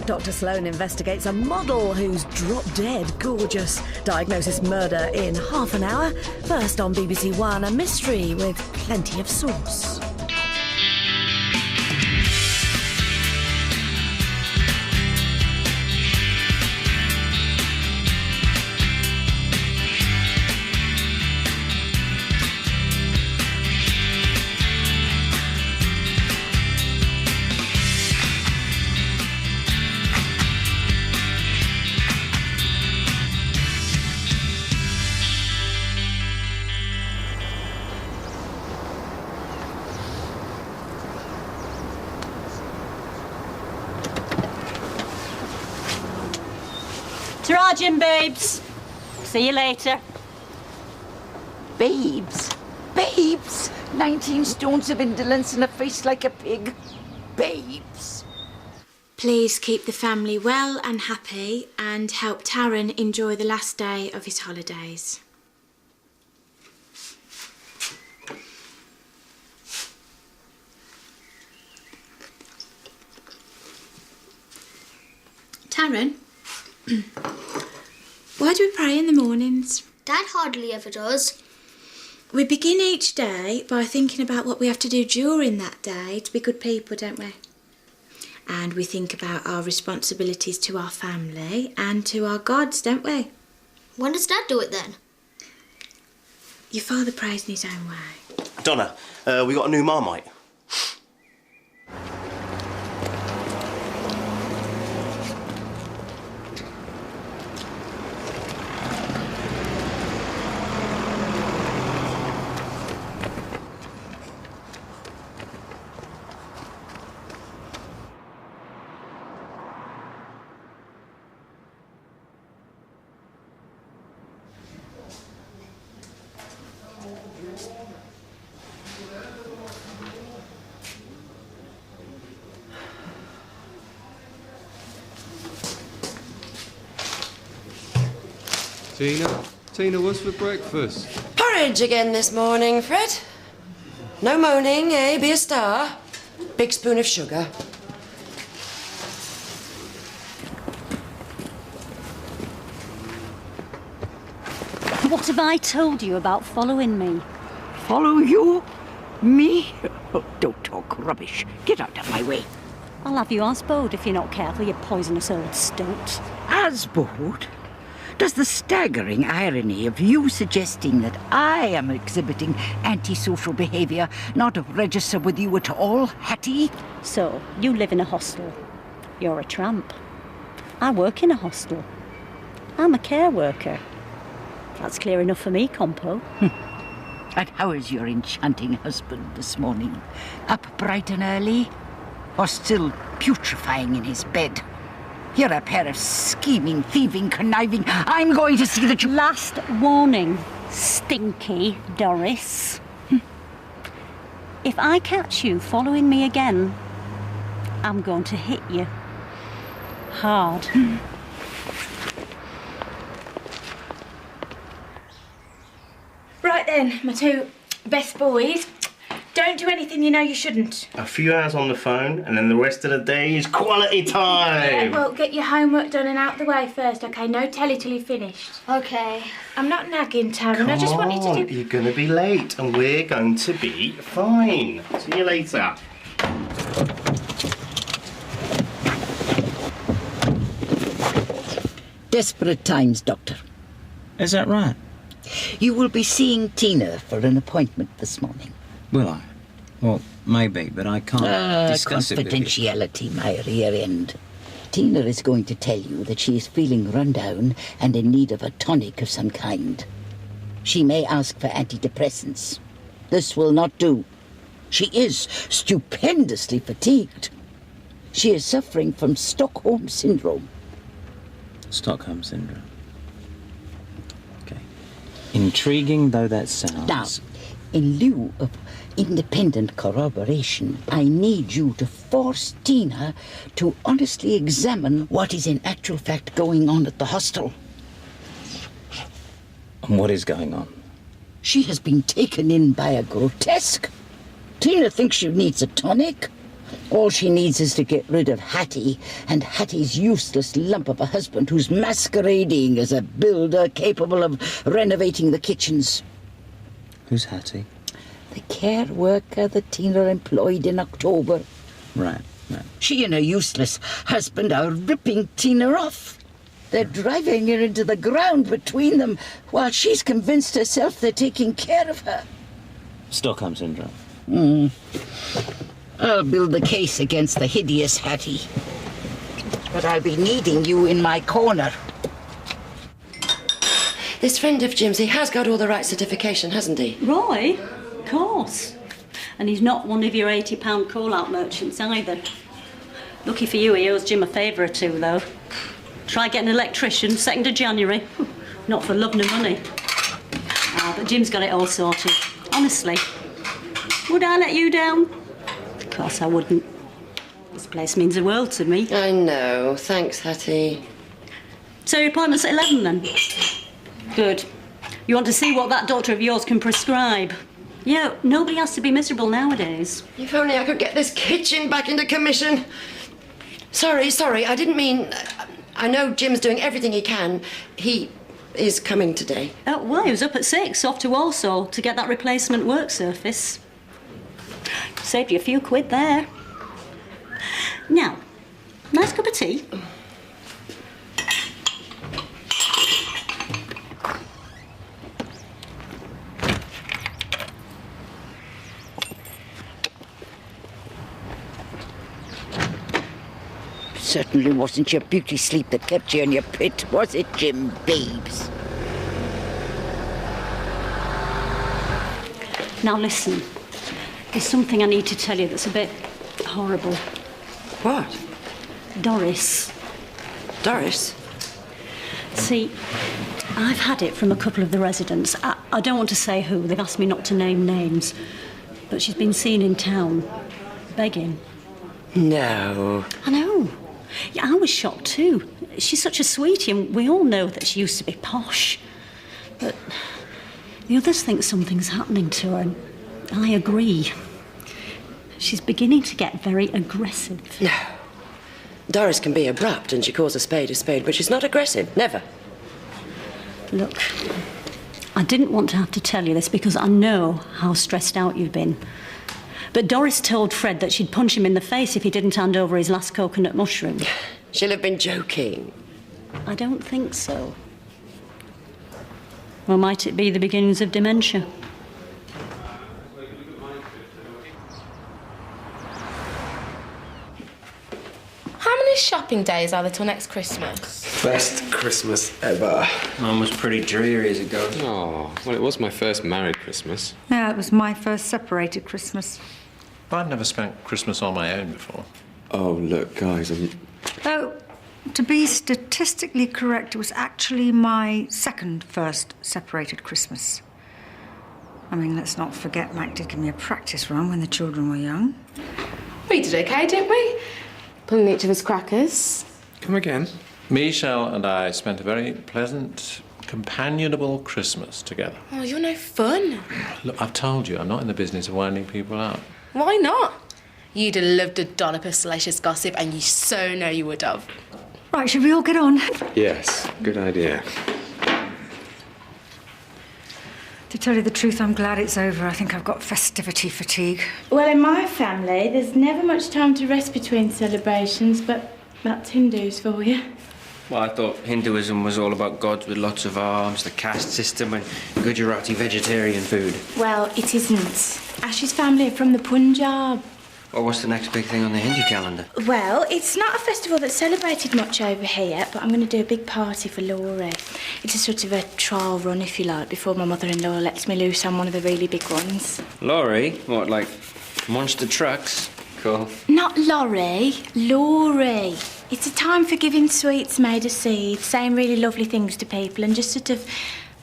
Dr. Sloan investigates a model who's drop-dead gorgeous. Diagnosis murder in half an hour. First on BBC1, a mystery with plenty of sauce. Tarajin, babes. See you later. Babes? Babes? 19 stones of indolence and a face like a pig. Babes. Please keep the family well and happy and help Taran enjoy the last day of his holidays. Taran? Why do we pray in the mornings? Dad hardly ever does. We begin each day by thinking about what we have to do during that day to be good people, don't we? And we think about our responsibilities to our family and to our gods, don't we? When does Dad do it then? Your father prays in his own way. Donna, we got a new Marmite. Tina, what's for breakfast? Porridge again this morning, Fred. No moaning, eh? Be a star. Big spoon of sugar. What have I told you about following me? Follow you? Me? Oh, don't talk rubbish. Get out of my way. I'll have you houseboat if you're not careful, you poisonous old stoat. Houseboat? Does the staggering irony of you suggesting that I am exhibiting antisocial behaviour not register with you at all, Hattie? So, you live in a hostel. You're a tramp. I work in a hostel. I'm a care worker. That's clear enough for me, Compo. And how is your enchanting husband this morning? Up bright and early? Or still putrefying in his bed? You're a pair of scheming, thieving, conniving... I'm going to see that you... Last warning, stinky Doris. If I catch you following me again, I'm going to hit you. Hard. Right then, my two best boys. Don't do anything you know you shouldn't. A few hours on the phone, and then the rest of the day is quality time. Yeah, well, get your homework done and out the way first, OK? No telly till you've finished. Okay. I'm not nagging, Taran. Come I just want you to on, do... you're going to be late, and we're going to be fine. See you later. Desperate times, Doctor. Is that right? You will be seeing Tina for an appointment this morning. Will I? Well, maybe, but I can't discuss it with you. Confidentiality, my rear end. Tina is going to tell you that she is feeling run down and in need of a tonic of some kind. She may ask for antidepressants. This will not do. She is stupendously fatigued. She is suffering from Stockholm Syndrome. Stockholm Syndrome. Okay. Intriguing though that sounds... Now, in lieu of independent corroboration, I need you to force Tina to honestly examine what is in actual fact going on at the hostel. And what is going on? She has been taken in by a grotesque. Tina thinks she needs a tonic. All she needs is to get rid of Hattie and Hattie's useless lump of a husband who's masquerading as a builder capable of renovating the kitchens. Who's Hattie? The care worker that Tina employed in October. Right. She and her useless husband are ripping Tina off. They're driving her into the ground between them while she's convinced herself they're taking care of her. Stockholm Syndrome. I'll build the case against the hideous Hattie. But I'll be needing you in my corner. This friend of Jim's, he has got all the right certification, hasn't he? Roy? Of course. And he's not one of your £80 call-out merchants either. Lucky for you, he owes Jim a favour or two, though. Try getting an electrician, 2nd of January. Not for love nor money. But Jim's got it all sorted. Honestly. Would I let you down? Of course I wouldn't. This place means the world to me. I know. Thanks, Hattie. So your appointment's at 11 then? Good. You want to see what that doctor of yours can prescribe? Yeah, nobody has to be miserable nowadays. If only I could get this kitchen back into commission. Sorry, I didn't mean... I know Jim's doing everything he can. He is coming today. Oh, well, he was up at 6, off to Walsall to get that replacement work surface. Saved you a few quid there. Now, nice cup of tea. Certainly wasn't your beauty sleep that kept you in your pit, was it, Jim Babes? Now listen, there's something I need to tell you that's a bit horrible. What? Doris. Doris? See, I've had it from a couple of the residents. I don't want to say who, they've asked me not to name names. But she's been seen in town, begging. No. I know. Yeah, I was shocked too. She's such a sweetie, and we all know that she used to be posh. But the others think something's happening to her, and I agree. She's beginning to get very aggressive. No. Doris can be abrupt, and she calls a spade, but she's not aggressive. Never. Look, I didn't want to have to tell you this because I know how stressed out you've been. But Doris told Fred that she'd punch him in the face if he didn't hand over his last coconut mushroom. She'll have been joking. I don't think so. Or might it be the beginnings of dementia? How many shopping days are there till next Christmas? Best Christmas ever. Mine was pretty dreary as it goes. Oh, well, it was my first married Christmas. Yeah, it was my first separated Christmas. I've never spent Christmas on my own before. Oh, look, guys, Oh, to be statistically correct, it was actually my first separated Christmas. I mean, let's not forget Mac did give me a practice run when the children were young. We did okay, didn't we? Pulling each other's crackers. Come again. Michelle and I spent a very pleasant, companionable Christmas together. Oh, you're no fun. Look, I've told you, I'm not in the business of winding people up. Why not? You'd have loved a dollop of salacious gossip, and you so know you would have. Right, should we all get on? Yes, good idea. To tell you the truth, I'm glad it's over. I think I've got festivity fatigue. Well, in my family, there's never much time to rest between celebrations, but that's Hindus for you. Well, I thought Hinduism was all about gods with lots of arms, the caste system, and Gujarati vegetarian food. Well, it isn't. Ash's family are from the Punjab. Well, what's the next big thing on the Hindu calendar? Well, it's not a festival that's celebrated much over here, but I'm going to do a big party for Laurie. It's a sort of a trial run, if you like, before my mother-in-law lets me loose on one of the really big ones. Laurie? What, like monster trucks? Cool. Not Laurie, Laurie. It's a time for giving sweets made of seeds, saying really lovely things to people, and just sort of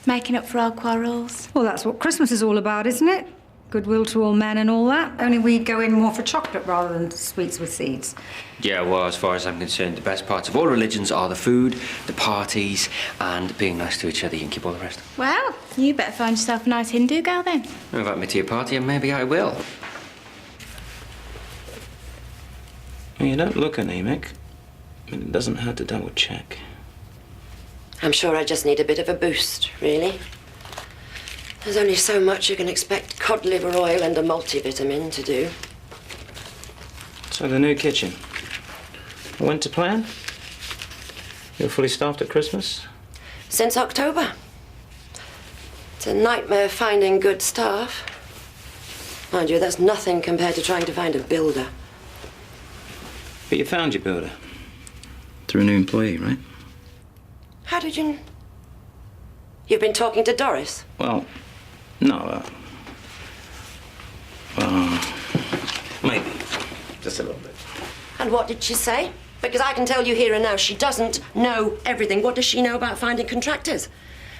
making up for our quarrels. Well, that's what Christmas is all about, isn't it? Goodwill to all men and all that. Only we go in more for chocolate rather than sweets with seeds. Yeah, well, as far as I'm concerned, the best parts of all religions are the food, the parties, and being nice to each other. You can keep all the rest. Well, you better find yourself a nice Hindu girl then. Invite me to your party and maybe I will. You don't look anemic. I mean, it doesn't hurt to double check. I'm sure I just need a bit of a boost, really. There's only so much you can expect cod liver oil and a multivitamin to do. So the new kitchen. Went to plan? You're fully staffed at Christmas? Since October. It's a nightmare finding good staff. Mind you, that's nothing compared to trying to find a builder. But you found your builder. Through a new employee, right? How did you... You've been talking to Doris? Well, no, maybe. Just a little bit. And what did she say? Because I can tell you here and now, she doesn't know everything. What does she know about finding contractors?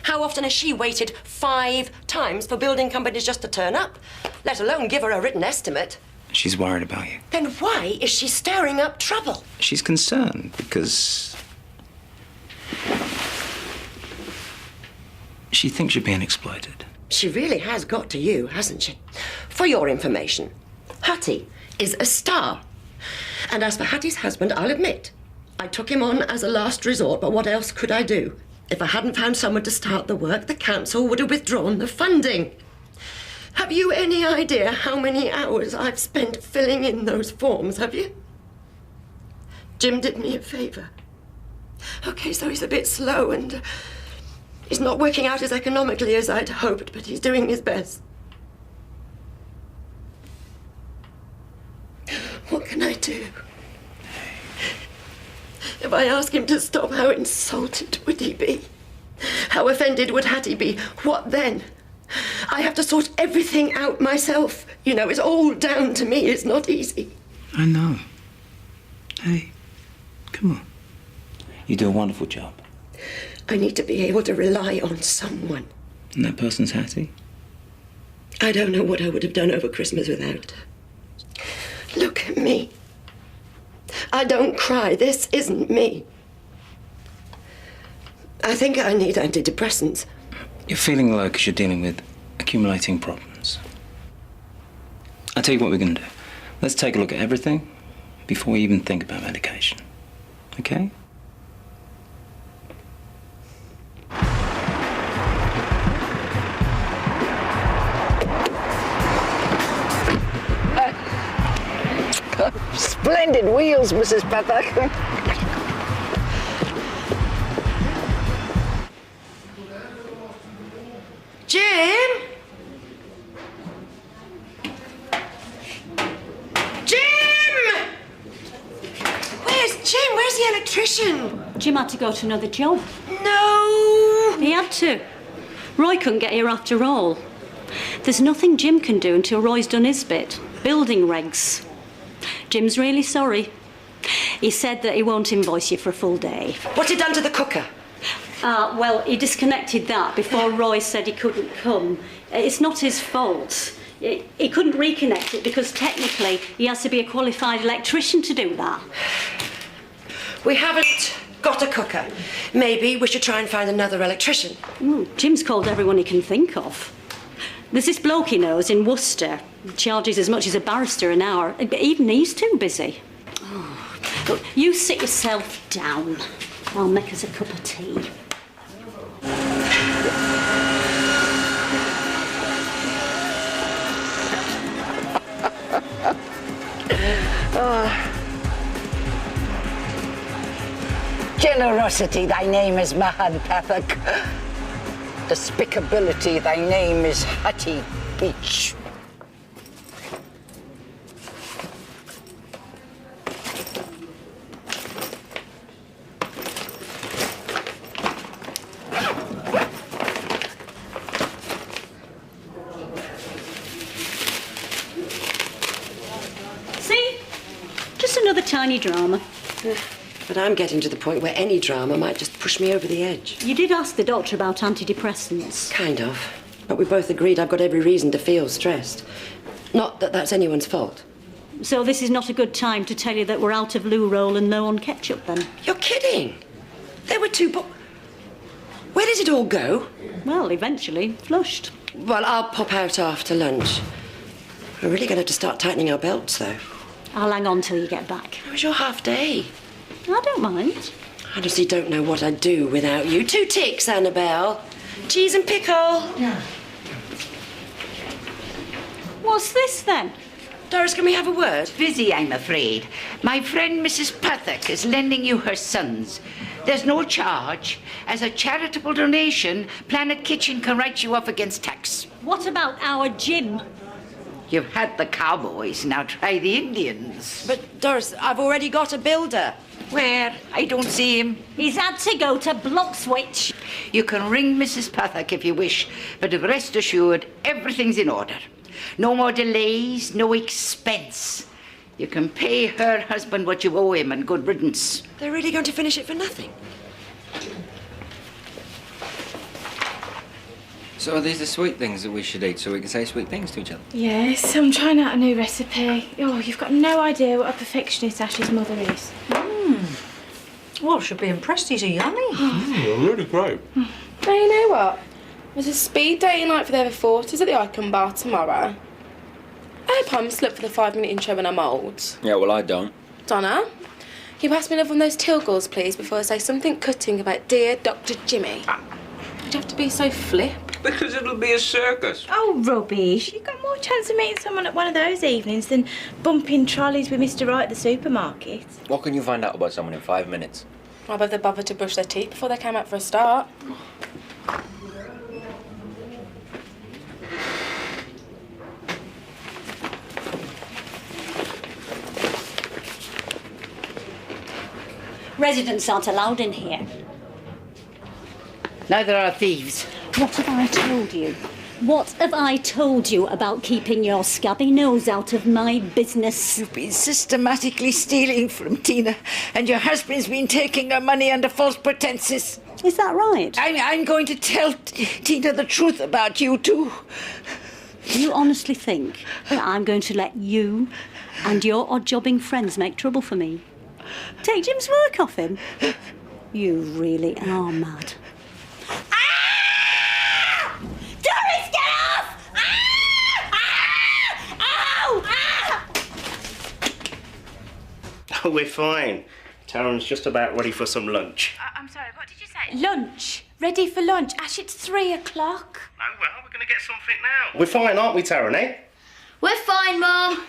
How often has she waited 5 times for building companies just to turn up? Let alone give her a written estimate. She's worried about you. Then why is she stirring up trouble? She's concerned because she thinks you're being exploited. She really has got to you, hasn't she? For your information, Hattie is a star. And as for Hattie's husband, I'll admit, I took him on as a last resort, but what else could I do? If I hadn't found someone to start the work, the council would have withdrawn the funding. Have you any idea how many hours I've spent filling in those forms, have you? Jim did me a favour. OK, so he's a bit slow and he's not working out as economically as I'd hoped, but he's doing his best. What can I do? If I ask him to stop, how insulted would he be? How offended would Hattie be? What then? I have to sort everything out myself. You know, it's all down to me. It's not easy. I know. Hey, come on. You do a wonderful job. I need to be able to rely on someone. And that person's Hattie? I don't know what I would have done over Christmas without her. Look at me. I don't cry. This isn't me. I think I need antidepressants. You're feeling low because you're dealing with accumulating problems. I'll tell you what we're going to do. Let's take a look at everything before we even think about medication. Okay? Splendid wheels, Mrs. Pepper. Jim? Jim! Where's Jim? Where's the electrician? Jim had to go to another job. No! He had to. Roy couldn't get here after all. There's nothing Jim can do until Roy's done his bit. Building regs. Jim's really sorry. He said that he won't invoice you for a full day. What's he done to the cooker? Well, he disconnected that before Roy said he couldn't come. It's not his fault. He couldn't reconnect it because technically he has to be a qualified electrician to do that. We haven't got a cooker. Maybe we should try and find another electrician. Jim's called everyone he can think of. There's this bloke he knows in Worcester. He charges as much as a barrister an hour. Even he's too busy. Look, you sit yourself down. I'll make us a cup of tea. Generosity, thy name is Mahad Pathak. Despicability, thy name is Hattie Beach. See? Just another tiny drama. But I'm getting to the point where any drama might just push me over the edge. You did ask the doctor about antidepressants. Kind of. But we both agreed I've got every reason to feel stressed. Not that that's anyone's fault. So this is not a good time to tell you that we're out of loo roll and low on ketchup, then? You're kidding. There were 2 Where did it all go? Well, eventually, flushed. Well, I'll pop out after lunch. We're really going to have to start tightening our belts, though. I'll hang on till you get back. It was your half day. I don't mind. I honestly don't know what I'd do without you. 2 ticks, Annabelle. Cheese and pickle. Yeah. What's this then? Doris, can we have a word? Busy, I'm afraid. My friend Mrs. Puthock is lending you her sons. There's no charge. As a charitable donation, Planet Kitchen can write you off against tax. What about our gym? You've had the cowboys, now try the Indians. But, Doris, I've already got a builder. Where? I don't see him. He's had to go to Blockswitch. You can ring Mrs. Puthock if you wish, but rest assured, everything's in order. No more delays, no expense. You can pay her husband what you owe him and good riddance. They're really going to finish it for nothing? So are these the sweet things that we should eat so we can say sweet things to each other? Yes, I'm trying out a new recipe. Oh, you've got no idea what a perfectionist Ash's mother is. Well, she'll be impressed. These are yummy. They're really great. Now, you know what? There's a speed dating night for the over 40s at the Icon Bar tomorrow. I hope I'm still up for the 5-minute intro when I'm old. Yeah, well, I don't. Donna, can you pass me another one of those Tilgles, please, before I say something cutting about dear Dr. Jimmy? You'd have to be so flip. Because it'll be a circus. Oh, rubbish. You've got more chance of meeting someone at one of those evenings than bumping trolleys with Mr. Right at the supermarket. What can you find out about someone in 5 minutes? I bet they bothered to brush their teeth before they came out for a start. Residents aren't allowed in here. Neither are thieves. What have I told you? What have I told you about keeping your scabby nose out of my business? You've been systematically stealing from Tina, and your husband's been taking her money under false pretenses. Is that right? I'm going to tell Tina the truth about you, too. Do you honestly think that I'm going to let you and your odd-jobbing friends make trouble for me? Take Jim's work off him? You really are mad. Ah! Doris, get off! Ah! Ah! Ow! Ah! Oh, we're fine. Taryn's just about ready for some lunch. I'm sorry, what did you say? Lunch. Ready for lunch. Ash, it's 3 o'clock. Oh, well, we're going to get something now. We're fine, aren't we, Taryn, eh? We're fine, Mum.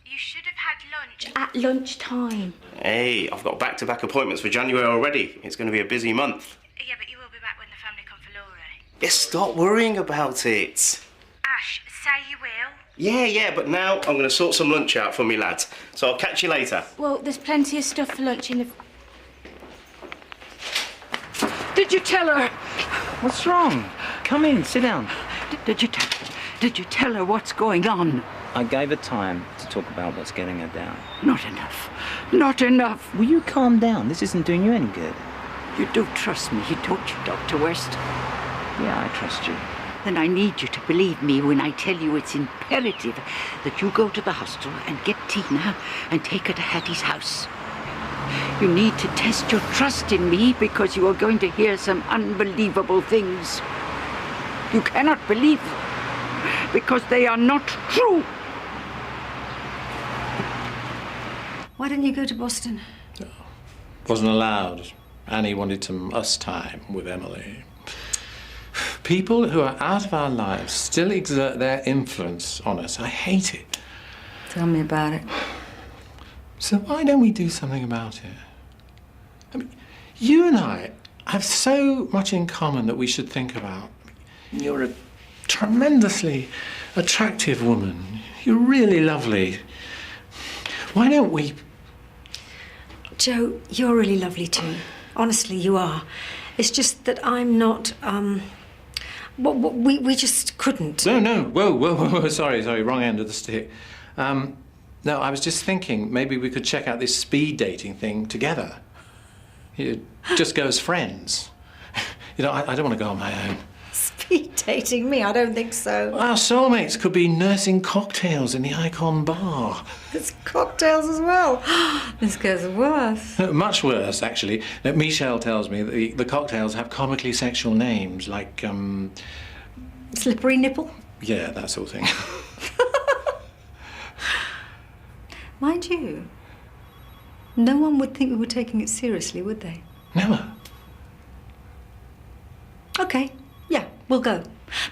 You should have had lunch at lunchtime. Hey, I've got back-to-back appointments for January already. It's going to be a busy month. Yeah, but you will be back when the family come for Laura. Yeah, stop worrying about it. Ash, say you will. Yeah, but now I'm going to sort some lunch out for me lads. So I'll catch you later. Well, there's plenty of stuff for lunch in the... Did you tell her? What's wrong? Come in, sit down. Did you tell her what's going on? I gave her time to talk about what's getting her down. Not enough. Not enough. Will you calm down? This isn't doing you any good. You do trust me, don't you, Dr. West? Yeah, I trust you. Then I need you to believe me when I tell you it's imperative that you go to the hostel and get Tina and take her to Hattie's house. You need to test your trust in me because you are going to hear some unbelievable things. You cannot believe them because they are not true. Why didn't you go to Boston? Wasn't allowed. Annie wanted some us time with Emily. People who are out of our lives still exert their influence on us. I hate it. Tell me about it. So why don't we do something about it? I mean, you and I have so much in common that we should think about. You're a tremendously attractive woman. You're really lovely. Why don't we... Joe, you're really lovely too. Honestly, you are. It's just that I'm not, we just couldn't. No. Whoa. Sorry, wrong end of the stick. No, I was just thinking maybe we could check out this speed dating thing together. Just go as friends. I don't want to go on my own. Speed dating me? I don't think so. Our soulmates could be nursing cocktails in the Icon Bar. There's cocktails as well. This goes worse. Much worse, actually. Michelle tells me that the cocktails have comically sexual names, like, Slippery nipple? Yeah, that sort of thing. Mind you, no one would think we were taking it seriously, would they? Never. Okay, yeah, we'll go.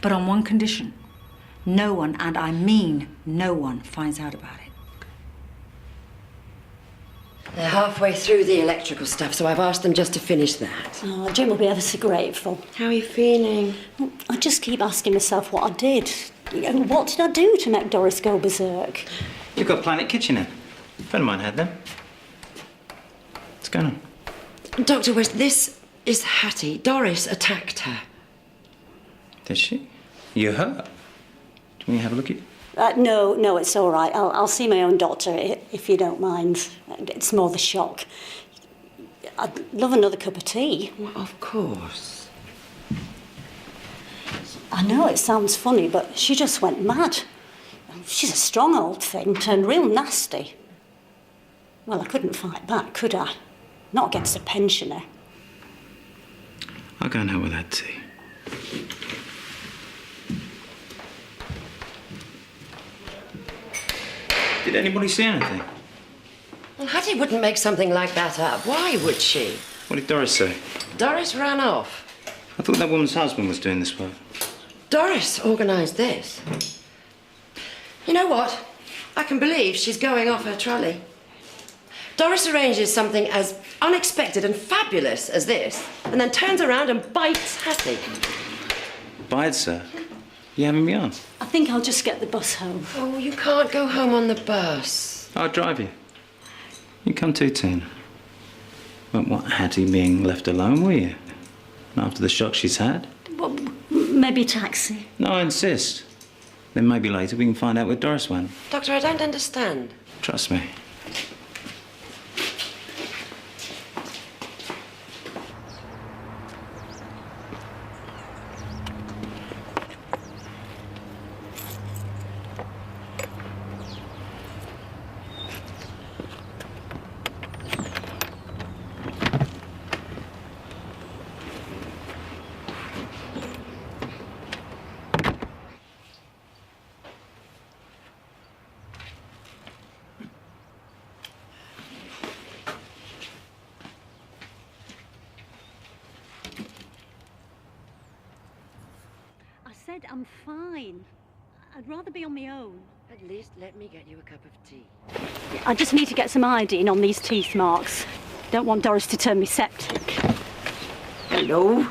But on one condition. No one, and I mean no one, finds out about it. They're halfway through the electrical stuff, so I've asked them just to finish that. Oh, Jim will be ever so grateful. How are you feeling? I just keep asking myself what I did. You know, what did I do to make Doris go berserk? You've got Planet Kitchen in. A friend of mine had them. What's going on? Dr. West, this is Hattie. Doris attacked her. Did she? You hurt? Do you want me to have a look at you? No, it's all right. I'll see my own doctor if you don't mind. It's more the shock. I'd love another cup of tea. Well, of course. I know it sounds funny, but she just went mad. She's a strong old thing, turned real nasty. Well, I couldn't fight back, could I? Not against a pensioner. I'll go and help with that tea. Did anybody see anything? Well, Hattie wouldn't make something like that up. Why would she? What did Doris say? Doris ran off. I thought that woman's husband was doing this work. Doris organised this. You know what? I can believe she's going off her trolley. Doris arranges something as unexpected and fabulous as this, and then turns around and bites Hattie. Bites her? You having me on? I think I'll just get the bus home. Oh, you can't go home on the bus. I'll drive you. You come too, Tina. Won't want Hattie being left alone, will you? After the shock she's had? Well, maybe a taxi. No, I insist. Then maybe later we can find out where Doris went. Doctor, I don't understand. Trust me. I said I'm fine. I'd rather be on my own. At least let me get you a cup of tea. I just need to get some iodine on these teeth marks. Don't want Doris to turn me septic. Hello?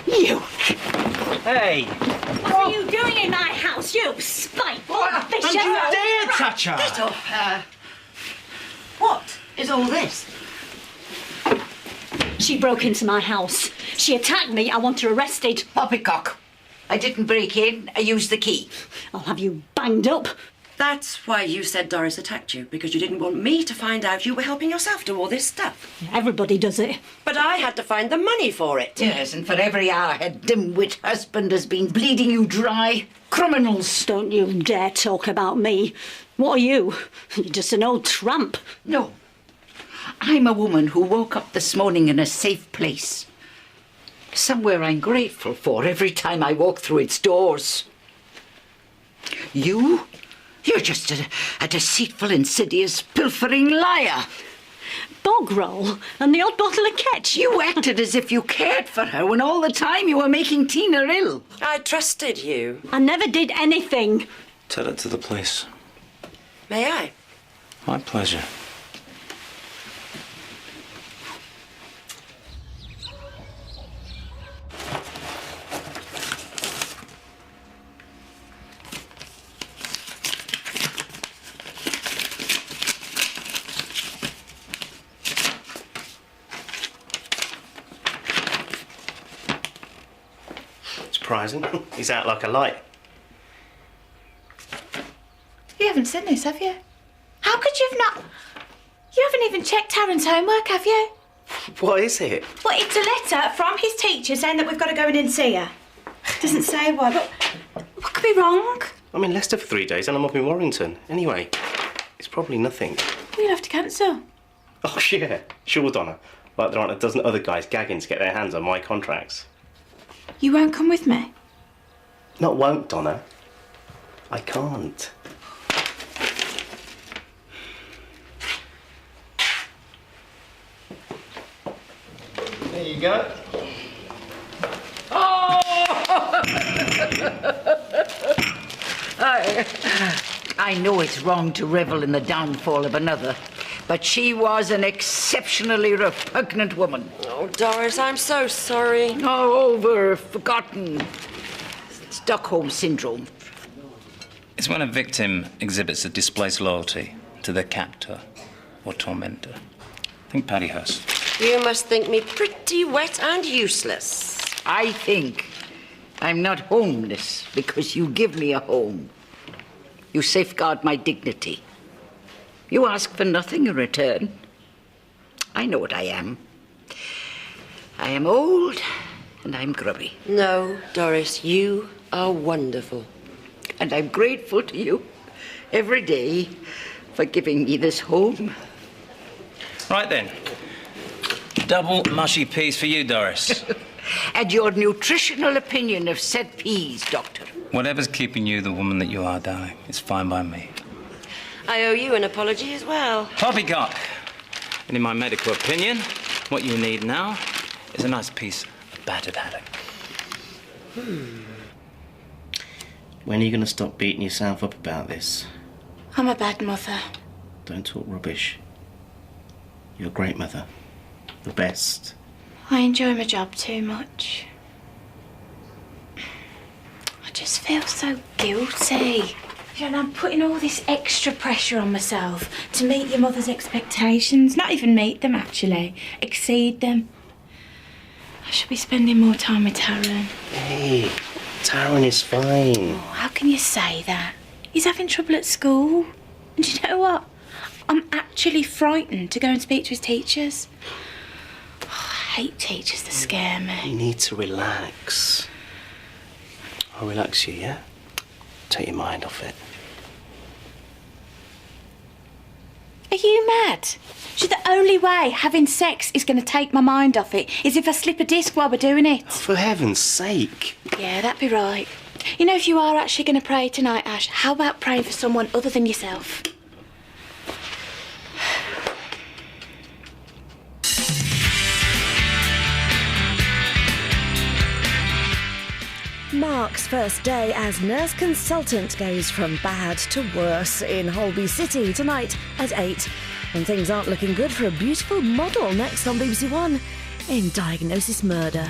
You! Hey! What are you doing in my house, you spiteful vicious... Don't you dare touch her! Get off her! What is all this? She broke into my house. She attacked me. I want her arrested. Poppycock. I didn't break in. I used the key. I'll have you banged up. That's why you said Doris attacked you, because you didn't want me to find out you were helping yourself do all this stuff. Everybody does it. But I had to find the money for it. Yes, and for every hour her dim-wit husband has been bleeding you dry. Criminals. Don't you dare talk about me. What are you? You're just an old tramp. No. I'm a woman who woke up this morning in a safe place. Somewhere I'm grateful for every time I walk through its doors. You're just a deceitful, insidious, pilfering liar. Bog roll and the odd bottle of ketchup. You acted as if you cared for her when all the time you were making Tina ill. I trusted you. I never did anything. Tell it to the police. May I? My pleasure. Surprising. He's out like a light. You haven't seen this, have you? How could you have not... You haven't even checked Taryn's homework, have you? What is it? Well, it's a letter from his teacher saying that we've got to go in and see her. Doesn't say why, but what could be wrong? I'm in Leicester for 3 days and I'm up in Warrington. Anyway, it's probably nothing. We'll have to cancel. Oh, yeah. Sure, Donna. Like there aren't a dozen other guys gagging to get their hands on my contracts. You won't come with me? Not won't, Donna. I can't. There you go. Oh! I know it's wrong to revel in the downfall of another, but she was an exceptionally repugnant woman. Oh, Doris, I'm so sorry. Oh, over, forgotten. Stockholm Syndrome. It's when a victim exhibits a displaced loyalty to their captor or tormentor. Think Paddy Hurst. You must think me pretty wet and useless. I think I'm not homeless because you give me a home. You safeguard my dignity. You ask for nothing in return. I know what I am. I am old and I'm grubby. No, Doris, you are wonderful. And I'm grateful to you every day for giving me this home. Right then. Double mushy peas for you, Doris. And your nutritional opinion of said peas, Doctor. Whatever's keeping you the woman that you are, darling, it's fine by me. I owe you an apology as well. Poppycock! And in my medical opinion, what you need now is a nice piece of battered haddock. When are you going to stop beating yourself up about this? I'm a bad mother. Don't talk rubbish. You're a great mother. The best. I enjoy my job too much. I just feel so guilty. You know, I'm putting all this extra pressure on myself to meet your mother's expectations. Not even meet them, actually. Exceed them. I should be spending more time with Taran. Hey, Taran is fine. Oh, how can you say that? He's having trouble at school. And you know what? I'm actually frightened to go and speak to his teachers. Oh, I hate teachers that scare me. You need to relax. I'll relax you, yeah? Take your mind off it. Are you mad? So the only way having sex is going to take my mind off it is if I slip a disc while we're doing it. For heaven's sake. Yeah, that'd be right. You know, if you are actually going to pray tonight, Ash, how about praying for someone other than yourself? Mark's first day as nurse consultant goes from bad to worse in Holby City tonight at 8. And things aren't looking good for a beautiful model next on BBC1 in Diagnosis Murder.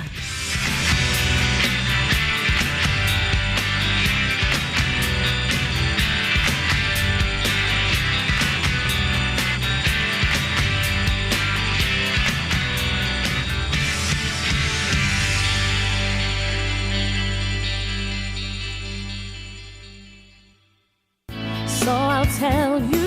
So I'll tell you